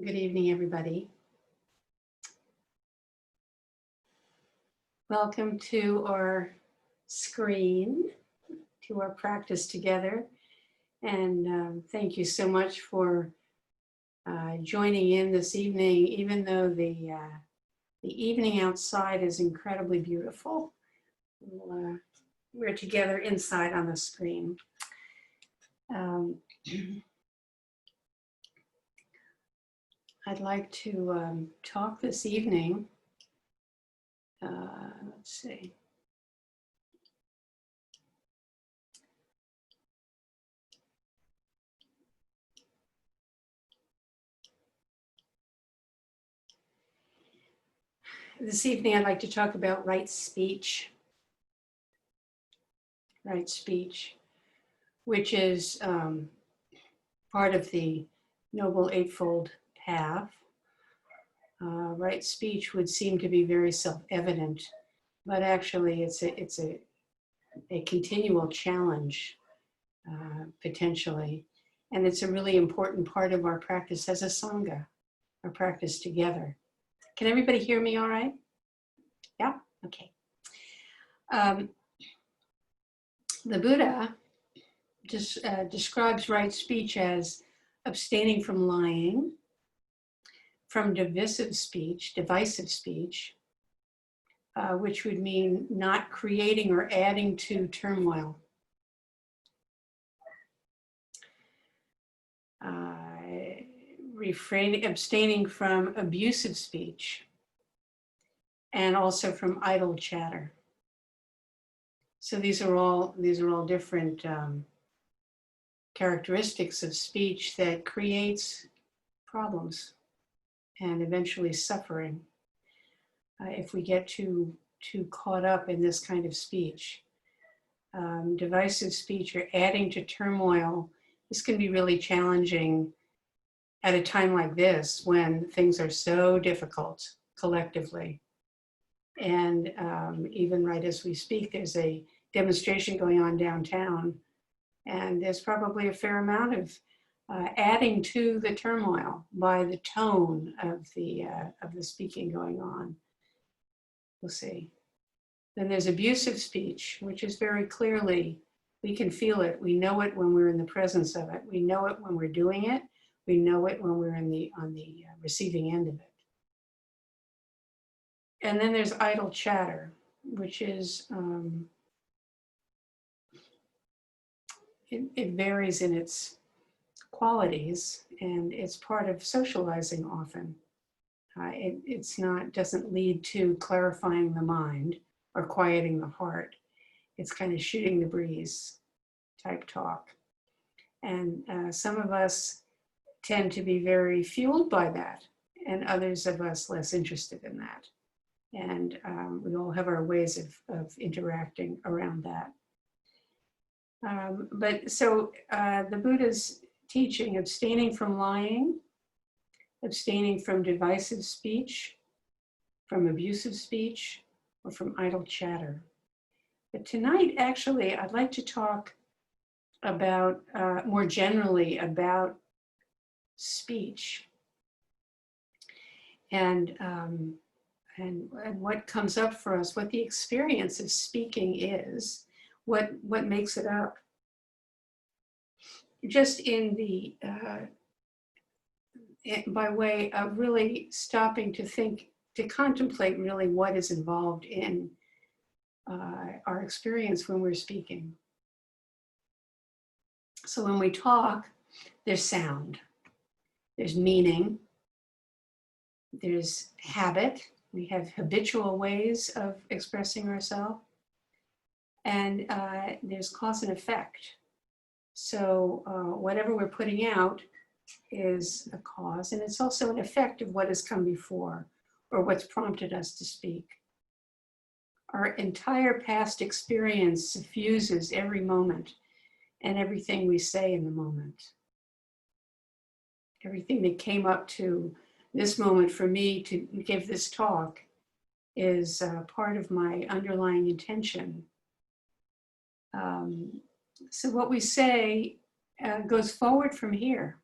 Good evening, everybody. Welcome to our screen, to our practice together. And thank you so much for joining in this evening, even though the evening outside is incredibly beautiful. We're together inside on the screen. I'd like to talk this evening. Let's see. This evening, I'd like to talk about right speech. Right speech, which is part of the Noble Eightfold Path. Right speech would seem to be very self-evident, but actually it's a continual challenge, potentially. And it's a really important part of our practice as a Sangha, our practice together. Can everybody hear me all right? Yeah? Okay. The Buddha just describes right speech as abstaining from lying, from divisive speech, which would mean not creating or adding to turmoil. Abstaining from abusive speech, and also from idle chatter. So these are all different characteristics of speech that creates problems and eventually suffering if we get too caught up in this kind of speech. Divisive speech or adding to turmoil, this can be really challenging at a time like this when things are so difficult collectively. And even right as we speak, there's a demonstration going on downtown, and there's probably a fair amount of adding to the turmoil by the tone of the speaking going on. We'll see. Then there's abusive speech, which is very clearly, we can feel it. We know it when we're in the presence of it. We know it when we're doing it. We know it when we're on the receiving end of it. And then there's idle chatter, which is, it varies in its qualities, and it's part of socializing often. Doesn't lead to clarifying the mind or quieting the heart. It's kind of shooting the breeze type talk. And some of us tend to be very fueled by that, and others of us less interested in that. And we all have our ways of interacting around that. The Buddha's teaching, abstaining from lying, abstaining from divisive speech, from abusive speech, or from idle chatter. But tonight, actually, I'd like to talk about, more generally, about speech and what comes up for us, what the experience of speaking is, what makes it up. Just in the, by way of really stopping to think, to contemplate really what is involved in our experience when we're speaking. So when we talk, there's sound, there's meaning, there's habit. We have habitual ways of expressing ourselves, and there's cause and effect. So whatever we're putting out is a cause, and it's also an effect of what has come before or what's prompted us to speak. Our entire past experience suffuses every moment and everything we say in the moment. Everything that came up to this moment for me to give this talk is part of my underlying intention. So what we say goes forward from here.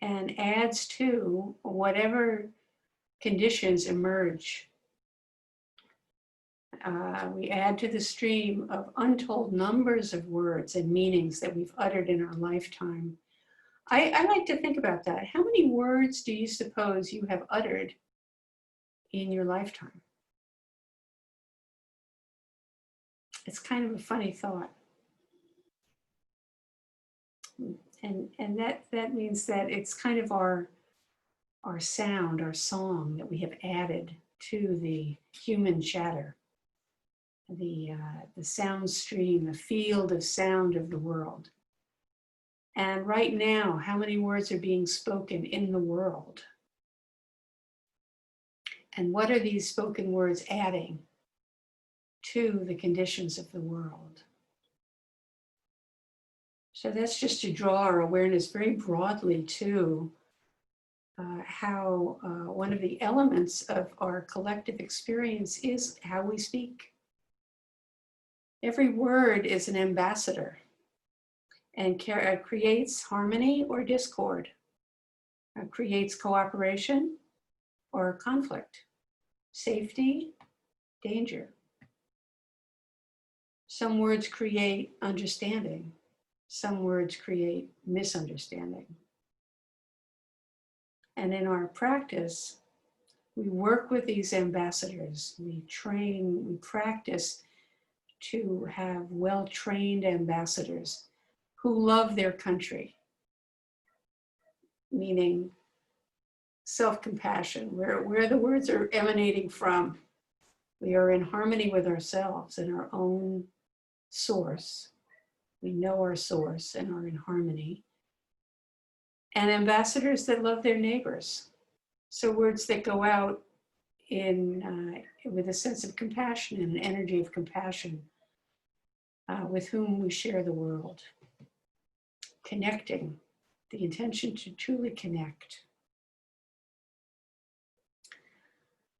and adds to whatever conditions emerge. We add to the stream of untold numbers of words and meanings that we've uttered in our lifetime. I like to think about that. How many words do you suppose you have uttered in your lifetime? It's kind of a funny thought. And that means that it's kind of our sound, our song that we have added to the human chatter, the sound stream, the field of sound of the world. And right now, how many words are being spoken in the world? And what are these spoken words adding to the conditions of the world? So that's just to draw our awareness very broadly to how one of the elements of our collective experience is how we speak. Every word is an ambassador and creates harmony or discord, creates cooperation or conflict, safety, danger. Some words create understanding. Some words create misunderstanding. And in our practice, we work with these ambassadors. We train, we practice to have well-trained ambassadors who love their country, meaning self-compassion, where the words are emanating from. We are in harmony with ourselves and our own source. We know our source and are in harmony. And ambassadors that love their neighbors. So words that go out with a sense of compassion and an energy of compassion with whom we share the world. Connecting, the intention to truly connect.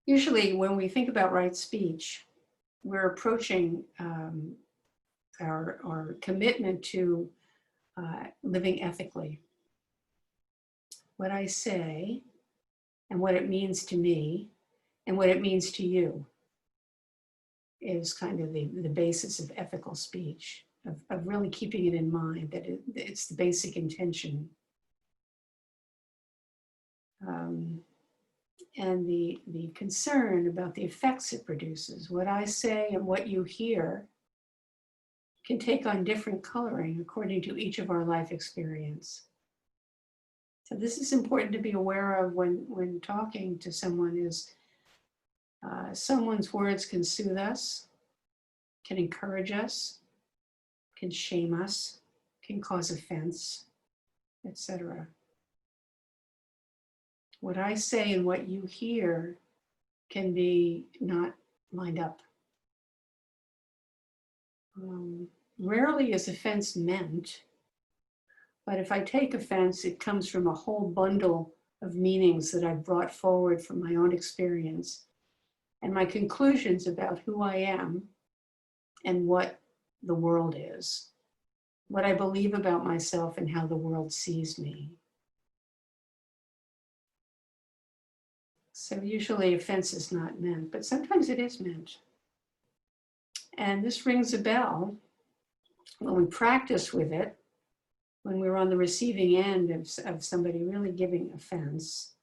Usually when we think about right speech, we're approaching our commitment to living ethically. What I say and what it means to me and what it means to you is kind of the basis of ethical speech, of really keeping it in mind that it's the basic intention. And the concern about the effects it produces. What I say and what you hear can take on different coloring according to each of our life experience. So this is important to be aware of when talking to someone is someone's words can soothe us, can encourage us, can shame us, can cause offense, etc. What I say and what you hear can be not lined up. Rarely is offense meant, but if I take offense, it comes from a whole bundle of meanings that I've brought forward from my own experience and my conclusions about who I am and what the world is, what I believe about myself and how the world sees me. So usually offense is not meant, but sometimes it is meant. And this rings a bell when we practice with it, when we're on the receiving end of somebody really giving offense.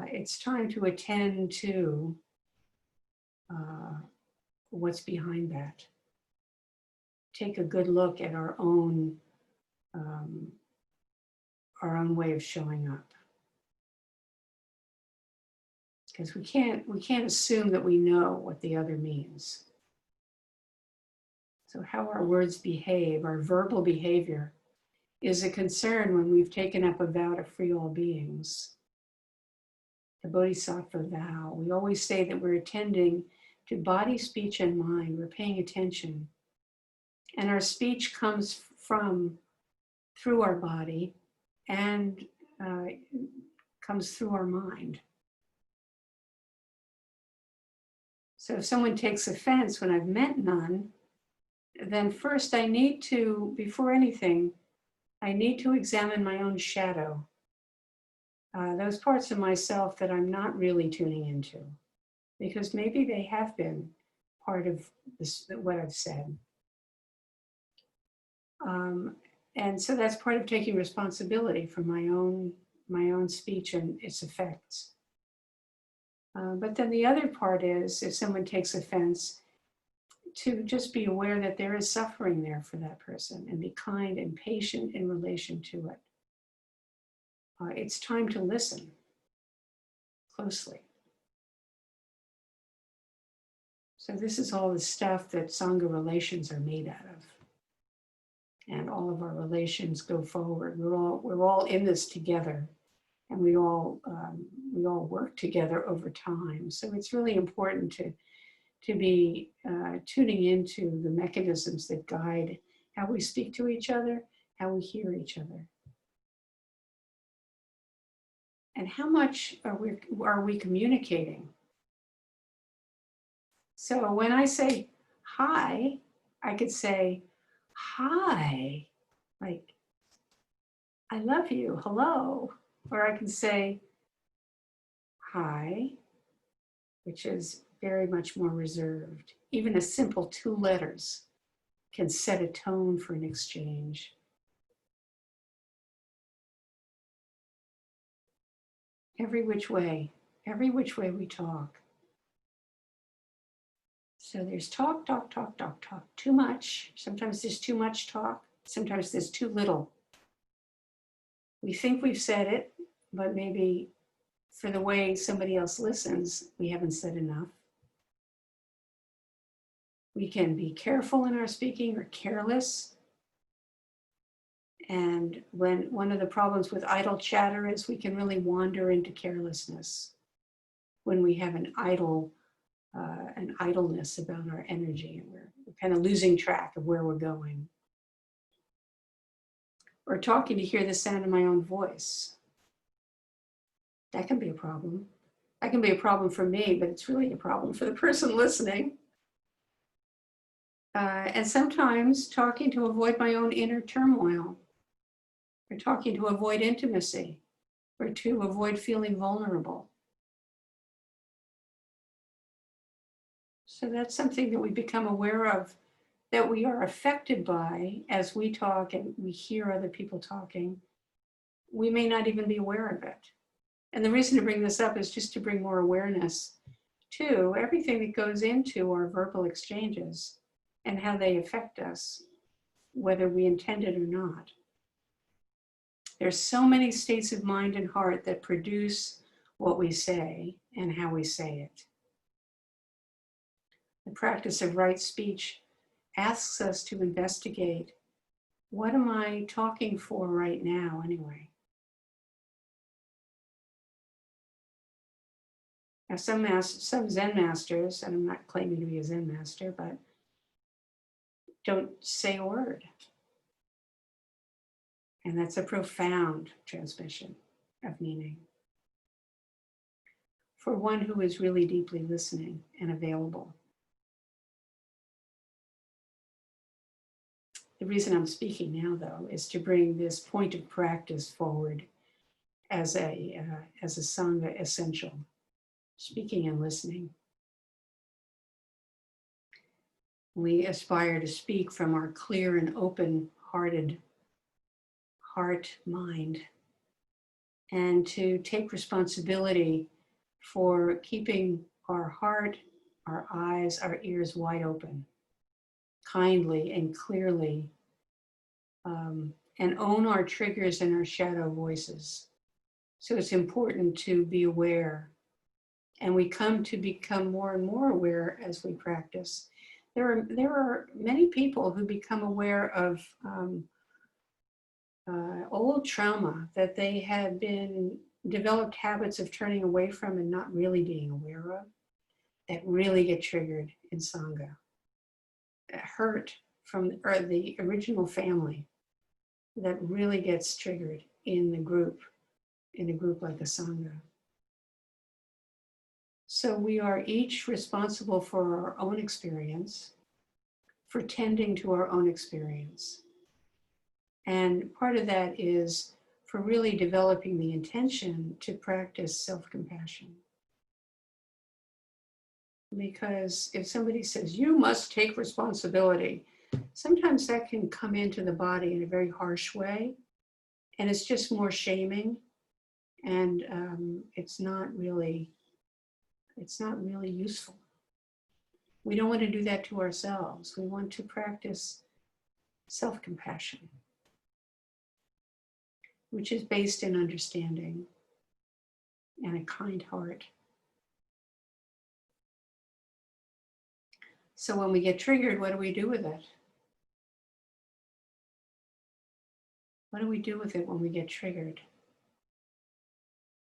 It's time to attend to what's behind that. Take a good look at our own way of showing up. Because we can't assume that we know what the other means. So how our words behave, our verbal behavior, is a concern when we've taken up a vow to free all beings. The Bodhisattva vow. We always say that we're attending to body, speech, and mind. We're paying attention. And our speech comes through our body and comes through our mind. So if someone takes offense when I've meant none, then first I need to, before anything, I need to examine my own shadow those parts of myself that I'm not really tuning into, because maybe they have been part of this, what I've said. And so that's part of taking responsibility for my own speech and its effects. But then the other part is, if someone takes offense, to just be aware that there is suffering there for that person and be kind and patient in relation to it. It's time to listen closely. So this is all the stuff that Sangha relations are made out of. And all of our relations go forward. We're all in this together, and we all work together over time. So it's really important to be tuning into the mechanisms that guide how we speak to each other, how we hear each other. And how much are we communicating? So when I say hi, I could say, hi, like, I love you, hello. Or I can say, hi, which is very much more reserved. Even a simple 2 letters can set a tone for an exchange. Every which way we talk. So there's talk, talk, talk, talk, talk, too much. Sometimes there's too much talk. Sometimes there's too little. We think we've said it, but maybe for the way somebody else listens, we haven't said enough. We can be careful in our speaking or careless. And when one of the problems with idle chatter is we can really wander into carelessness when we have an idleness about our energy, and we're kind of losing track of where we're going. Or talking to hear the sound of my own voice. That can be a problem. That can be a problem for me, but it's really a problem for the person listening. And sometimes talking to avoid my own inner turmoil, or talking to avoid intimacy, or to avoid feeling vulnerable. So that's something that we become aware of, that we are affected by as we talk and we hear other people talking. We may not even be aware of it. And the reason to bring this up is just to bring more awareness to everything that goes into our verbal exchanges and how they affect us, whether we intend it or not. There's so many states of mind and heart that produce what we say and how we say it. The practice of right speech asks us to investigate, what am I talking for right now anyway? Now some Zen masters, and I'm not claiming to be a Zen master, but don't say a word. And that's a profound transmission of meaning for one who is really deeply listening and available. The reason I'm speaking now, though, is to bring this point of practice forward as a Sangha essential, speaking and listening. We aspire to speak from our clear and open-hearted heart, mind, and to take responsibility for keeping our heart, our eyes, our ears wide open, kindly and clearly, and own our triggers and our shadow voices. So it's important to be aware, and we come to become more and more aware as we practice. There are many people who become aware of old trauma that they had been developed habits of turning away from and not really being aware of, that really get triggered in Sangha. Hurt from the original family that really gets triggered in a group like a Sangha. So we are each responsible for our own experience, for tending to our own experience. And part of that is for really developing the intention to practice self-compassion. Because if somebody says, you must take responsibility, sometimes that can come into the body in a very harsh way, and it's just more shaming, and it's not really useful. We don't want to do that to ourselves. We want to practice self-compassion, which is based in understanding and a kind heart. So when we get triggered, what do we do with it? What do we do with it when we get triggered?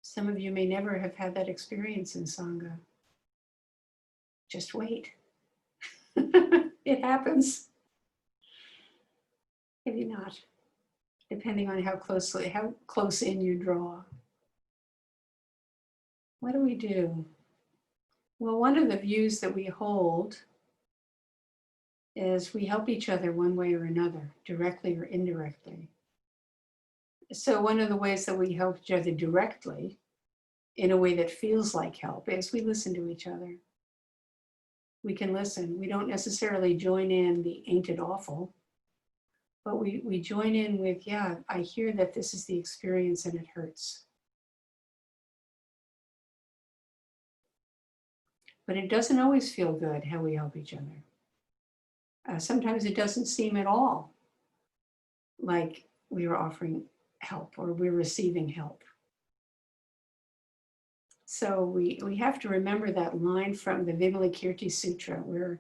Some of you may never have had that experience in Sangha. Just wait. It happens. Maybe not, depending on how close in you draw. What do we do? Well, one of the views that we hold is we help each other one way or another, directly or indirectly. So one of the ways that we help each other directly, in a way that feels like help, is we listen to each other. We can listen. We don't necessarily join in the ain't it awful, but we join in with, yeah, I hear that this is the experience and it hurts. But it doesn't always feel good how we help each other. Sometimes it doesn't seem at all like we are offering help or we're receiving help. So we have to remember that line from the Vimalakirti Sutra, where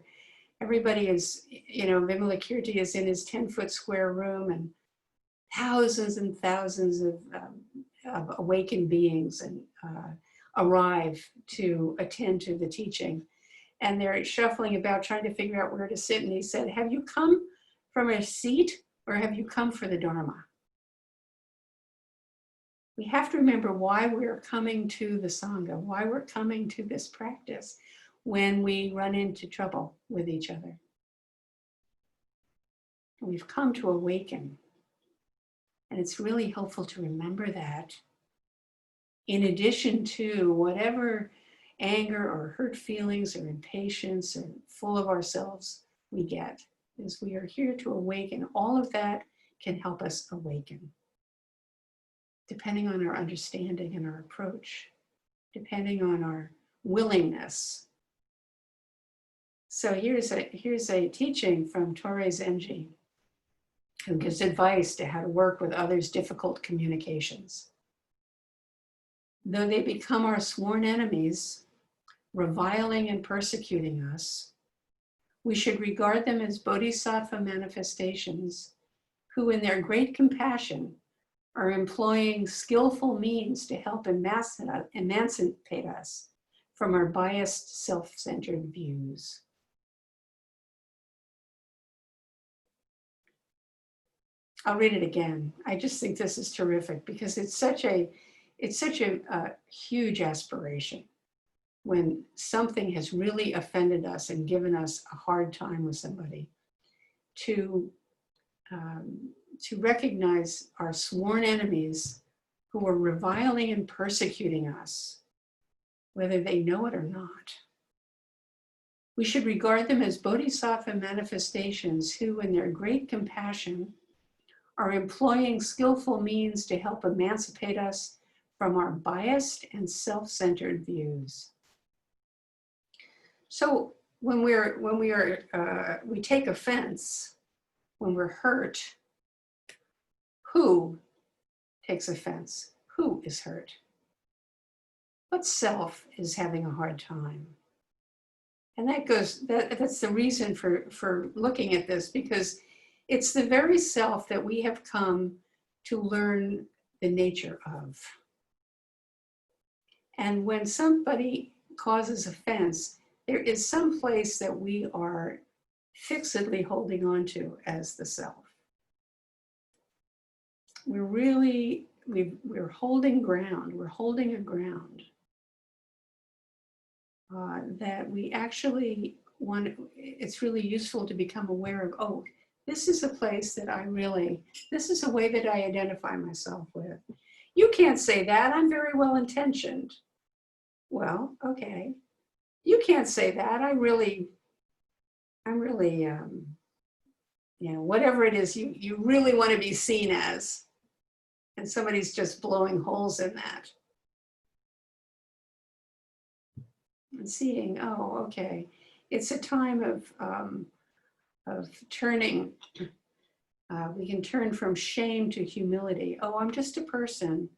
everybody is, Vimalakirti is in his 10-foot square room, and thousands and thousands of awakened beings and arrive to attend to the teaching. And they're shuffling about trying to figure out where to sit. And he said, have you come from a seat or have you come for the Dharma? We have to remember why we're coming to the Sangha, why we're coming to this practice when we run into trouble with each other. We've come to awaken. And it's really helpful to remember that, in addition to whatever anger or hurt feelings or impatience or full of ourselves we get, is we are here to awaken. All of that can help us awaken, depending on our understanding and our approach, depending on our willingness. So here's a teaching from Torei Zenji, who gives advice to how to work with others' difficult communications. Though they become our sworn enemies, reviling and persecuting us, we should regard them as bodhisattva manifestations who, in their great compassion, are employing skillful means to help emancipate us from our biased, self-centered views. I'll read it again. I just think this is terrific because it's such a huge aspiration when something has really offended us and given us a hard time with somebody, to recognize our sworn enemies who are reviling and persecuting us, whether they know it or not. We should regard them as bodhisattva manifestations who, in their great compassion, are employing skillful means to help emancipate us from our biased and self-centered views. So when we take offense, when we're hurt, who takes offense? Who is hurt? What self is having a hard time? And that's the reason for looking at this, because it's the very self that we have come to learn the nature of. And when somebody causes offense, there is some place that we are fixedly holding on to as the self. We're holding ground. We're holding a ground that we actually want. It's really useful to become aware of, oh, This is a place that this is a way that I identify myself with. You can't say that, I'm very well intentioned. Well, okay. You can't say that, I'm really, whatever it is you really want to be seen as. And somebody's just blowing holes in that. And seeing, oh, okay. It's a time of turning. We can turn from shame to humility. Oh, I'm just a person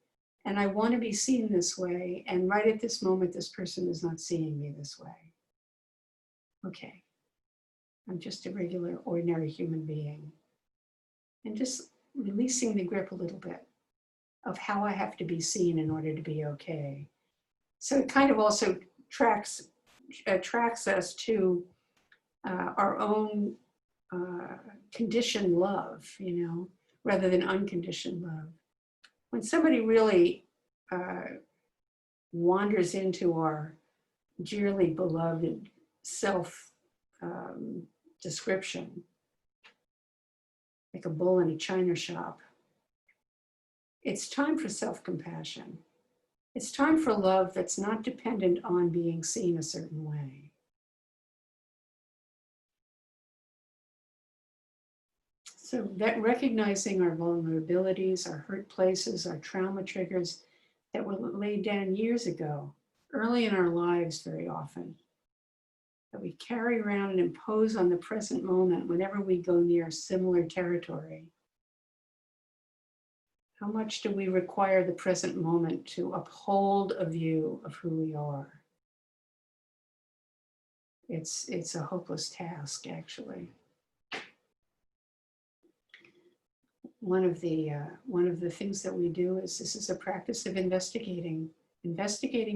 and I want to be seen this way. And right at this moment, this person is not seeing me this way. Okay. I'm just a regular, ordinary human being. And just releasing the grip a little bit of how I have to be seen in order to be okay. So it kind of also attracts us to our own conditioned love, rather than unconditioned love. When somebody really wanders into our dearly beloved self description, like a bull in a china shop, it's time for self-compassion. It's time for love that's not dependent on being seen a certain way. So that recognizing our vulnerabilities, our hurt places, our trauma triggers that were laid down years ago, early in our lives very often, that we carry around and impose on the present moment whenever we go near similar territory. How much do we require the present moment to uphold a view of who we are? It's a hopeless task, actually. One of the things that we do is this is a practice of investigating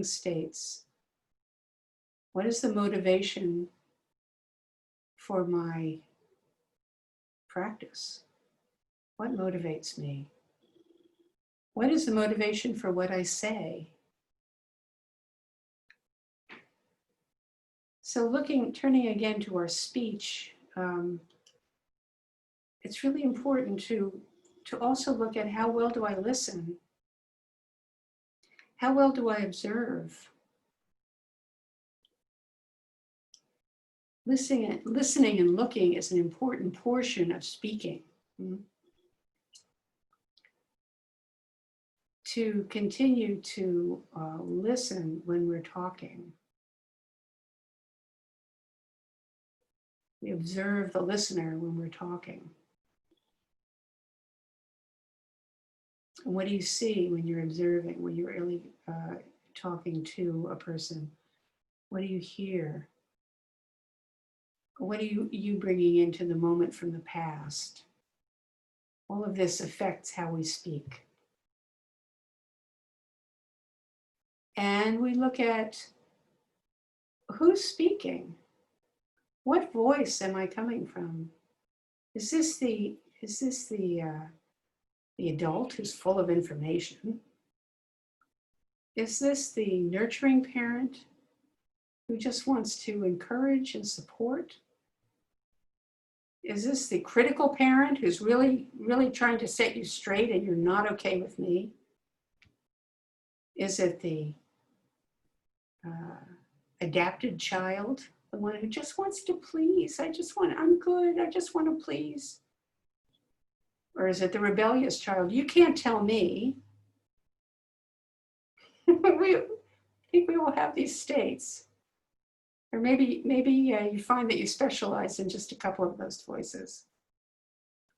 states. What is the motivation for my practice? What motivates me? What is the motivation for what I say? So turning again to our speech, it's really important to also look at how well do I listen? How well do I observe? Listening and looking is an important portion of speaking. To continue to listen when we're talking. We observe the listener when we're talking. And what do you see when you're observing, when you're really talking to a person? What do you hear? What are you bringing into the moment from the past? All of this affects how we speak. And we look at who's speaking. What voice am I coming from? Is this the adult who's full of information? Is this the nurturing parent who just wants to encourage and support? Is this the critical parent who's really, really trying to set you straight and you're not okay with me? Is it the adapted child, the one who just wants to please? I'm good, I just want to please. Or is it the rebellious child? You can't tell me. I think we all have these states. Or maybe you find that you specialize in just a couple of those voices.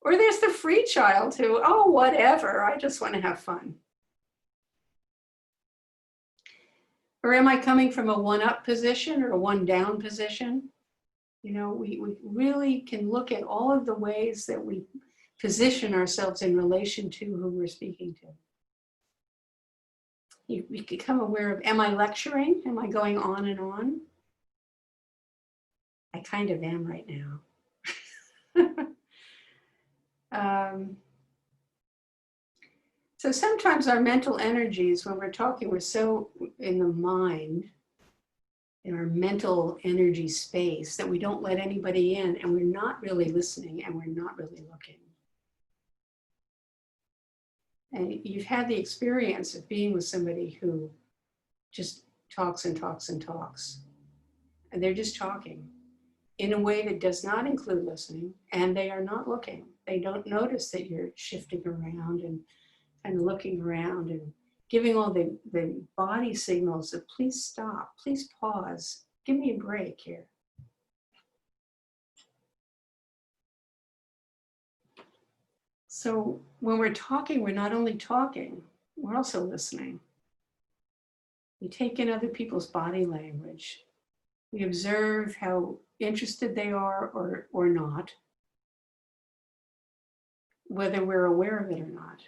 Or there's the free child who, oh, whatever, I just want to have fun. Or am I coming from a one-up position or a one-down position? We really can look at all of the ways that we position ourselves in relation to who we're speaking to. You become aware of, am I lecturing? Am I going on and on? I kind of am right now. So sometimes our mental energies, when we're talking, we're so in the mind, in our mental energy space, that we don't let anybody in, and we're not really listening, and we're not really looking. And you've had the experience of being with somebody who just talks and talks and talks. And they're just talking in a way that does not include listening, and they are not looking. They don't notice that you're shifting around and looking around and giving all the body signals of please stop, please pause, give me a break here. So when we're talking, we're not only talking, we're also listening. We take in other people's body language. We observe how interested they are or not, whether we're aware of it or not.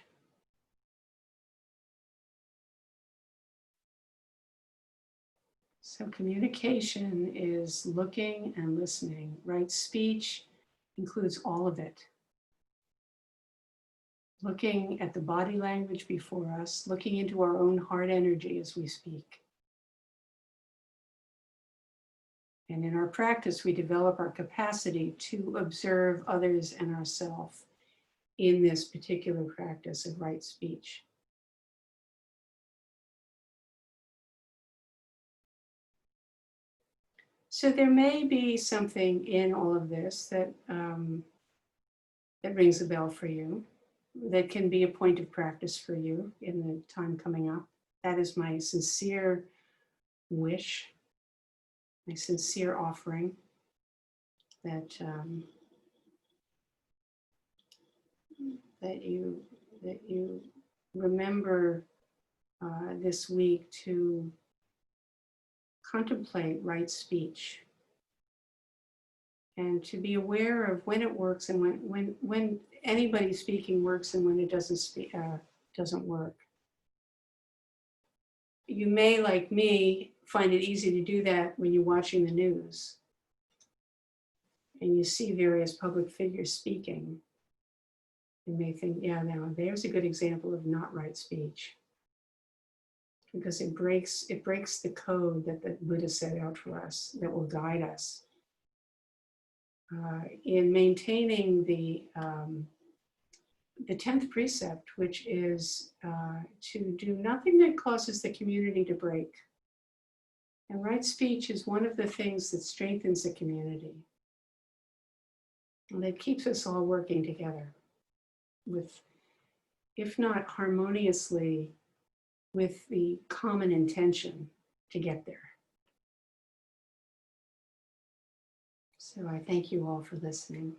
So communication is looking and listening. Right speech includes all of it. Looking at the body language before us, looking into our own heart energy as we speak. And in our practice, we develop our capacity to observe others and ourselves in this particular practice of right speech. So there may be something in all of this that rings a bell for you, that can be a point of practice for you in the time coming up. That is my sincere wish, my sincere offering, that you remember this week to contemplate right speech, and to be aware of when it works and when anybody speaking works and when it doesn't work. You may, like me, find it easy to do that when you're watching the news and you see various public figures speaking. You may think, yeah, now there's a good example of not right speech, because it breaks the code that the Buddha set out for us, that will guide us in maintaining the 10th precept, which is to do nothing that causes the community to break. And right speech is one of the things that strengthens the community, and that keeps us all working together with, if not harmoniously, with the common intention to get there. So I thank you all for listening.